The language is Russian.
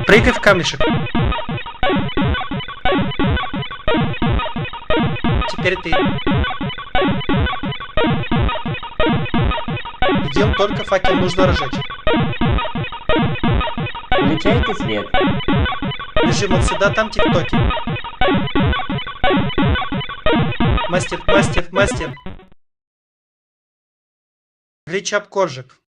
Прыгай в камешек. Теперь ты. Идем, только факел нужно разжечь. Включайте свет. Бежим вот сюда, там тиктоки. Мастер, мастер, мастер. Гличап коржик.